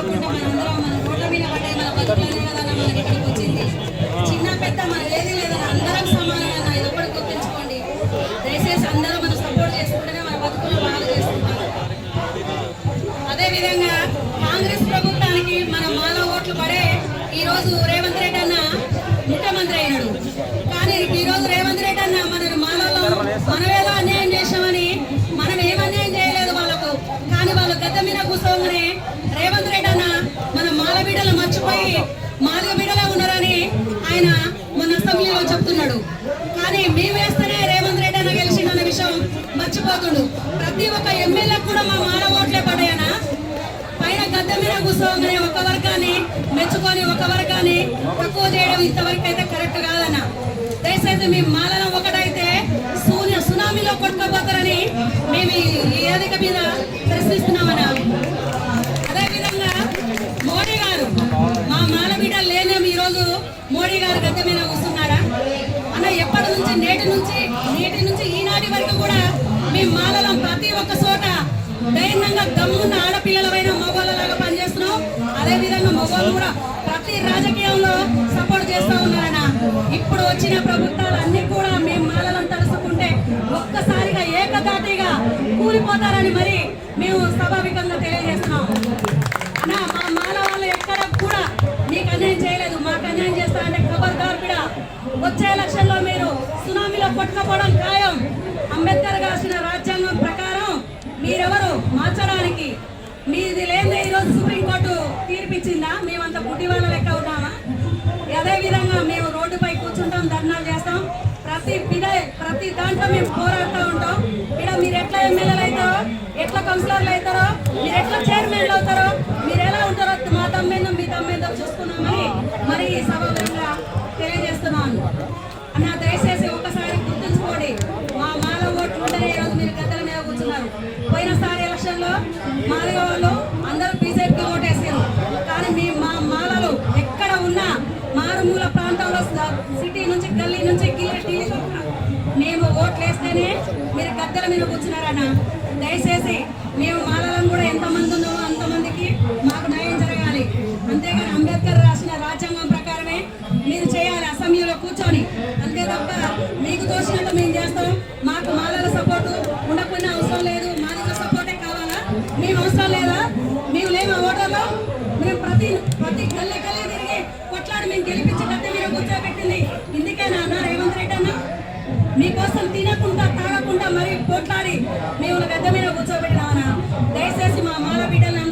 అనుకోకుండా మనందరం మన రోడ్ల మీద పడే మన బతుకులనే కదా మనకి ఇక్కడికి వచ్చింది. చిన్న పెద్ద మన ఏది లేదని అందరం సమానంగా ఇది ఒకటి గుర్తుంచుకోండి. దయచేసి అందరూ మనం సపోర్ట్ చేసుకుంటేనే మన బతుకులు బాగా చేసుకుంటారు. అదేవిధంగా కాంగ్రెస్ ప్రభుత్వానికి మన మాల ఓట్లు పడే ఈరోజు రేవంత్ రెడ్డి అన్న ముఖ్యమంత్రి అయినాడు. కానీ ఈరోజు రేవంత్ రెడ్డి అన్న మన మాలలో మనమేదో అన్యాయం చేసామని మనం ఏం అన్యాయం చేయలేదు వాళ్ళకు. కానీ వాళ్ళు గద్ద మీద కూర్చోగానే రేవంత్ రెడ్డి అన్న మన మాల బిడ్డలు మర్చిపోయి మాదిగ బిడ్డలే ఉన్నారని ఆయన మన అసెంబ్లీలో చెప్తున్నాడు. కానీ మేము వేస్తేనే రేవంత్ రెడ్డి అన్న గెలిచిందన్న విషయం మర్చిపోతుడు. ప్రతి ఒక్క ఎమ్మెల్యే కూడా మా మాల ఓట్లే పడాయనా. పైన గద్దె మీద కూర్చోగానే ఒక వర్గాన్ని మెచ్చుకొని ఒక వర్గాన్ని తక్కువ చేయడం ఇంతవరకు అయితే కరెక్ట్ కాదన్న. దయచేసి మీ మాలలో ఒకటైతే సునామీలో కొట్టుకోపోతారని మేము ఈ వేదిక మీద ప్రశ్నిస్తున్నామన్నా. అదేవిధంగా మోడీ గారు మా మాల బిడ్డలు లేనేమి ఈరోజు మోడీ గారు గద్దె మీద కూర్చున్నారా అన్న? ఎప్పటి నుంచి నేటి నుంచి ఈనాటి వరకు కూడా మీ మాలలో ప్రతి ఒక్క చోట ధైర్యంగా దమ్మున్న ఆడపిల్లలైన మగవాళ్ళలాగా పనిచేస్తున్నాం. అదేవిధంగా మగవాళ్ళు కూడా ప్రతి రాజకీయంలో సపోర్ట్ చేస్తూ ఉన్నారన్న. ఇప్పుడు వచ్చిన ప్రభుత్వాలు అన్ని కూడా మేము మాలలను తలుసుకుంటే ఒక్కసారిగా ఏకదాటిగా కూలిపోతారని మరి మేము స్వాభావికంగా తెలియజేస్తున్నాం అన్న. మా మాల వాళ్ళు ఎక్కడ కూడా మీకు అన్యాయం చేయలేదు. మాకు అన్యాయం చేస్తారంటే ఖబర్దార్ బిడ. వచ్చే ఎలక్షన్లో మీరు సునామీలో కొట్టుకోవడం ఖాయం. అంబేద్కర్ రాసిన రాజ్యాంగం ప్రకారం మీరెవరు మార్చడానికి? మీది లేదే ఈరోజు సుప్రీంకోర్టు తీర్పిచ్చిందా? మేమంతా పుట్టి వాళ్ళ లెక్క ఉన్నామా? అదేవిధంగా మేము రోడ్డుపై కూర్చుంటాం, ధర్నాలు చేస్తాం. ప్రతి దాంట్లో మేము పోరాడుతూ ఉంటాం. ఇక్కడ మీరు ఎట్లా ఎమ్మెల్యేలు అవుతారో, ఎట్లా కౌన్సిలర్లు అవుతారో, మీరు ఎట్లా చైర్మన్లు అవుతారో, మీరు ఎలా ఉంటారో మా తమ్మేందో మీ తమ్మేందో చూసుకున్నామని మరి సభగా తెలియజేస్తున్నాను అన్న. దయచేసి ఒక్కసారి గుర్తుంచుకోండి. మా మాల ఓట్లు ఉంటేనే ఈరోజు మీరు గద్దెల మీద కూర్చున్నారు. పోయినసారి ఎలక్షన్లో మాదిగ వాళ్ళు అందరూ బీజేపీకి ఓటేసారు. కానీ మా మాలలు ఎక్కడ ఉన్నా మారుమూల ప్రాంతంలో సిటీ నుంచి గల్లీ నుంచి ఢిల్లీ మేము ఓట్లు వేస్తేనే మీరు గద్దెల మీద కూర్చున్నారన్న. దయచేసి మేము మాలలను కూడా ఎంతమంది ఉన్నామో అంతమందికి మాకు న్యాయం జరగాలి. అంతేగాని అంబేద్కర్ రాసిన రాజ్యాంగం ప్రకారమే మీరు చేయాలి అసెంబ్లీలో కూర్చొని. అంతే తప్ప మీకు తోచినట్టు మేము చేస్తాం. మాకు మాలల సపోర్టు ఉండకుండా అవసరం లేదు. మాదిగ సపోర్టే కావాలా? మేము అవసరం లేదా? మేము లేమా ఓటర్లో? మేము ప్రతి గల్లీ తిరిగి కొట్లాడి మేము గెలిపించి గద్దె మీద కూర్చోబెట్టింది ఇందుకేనా అన్న రేవంత్ రెడ్డి అన్న? మీకోసం తినకుండా తాగకుండా మరి కొట్లాడి మేము గద్దె మీద కూర్చోబెట్టినామన్నా. దయచేసి మా మాల బిడ్డలను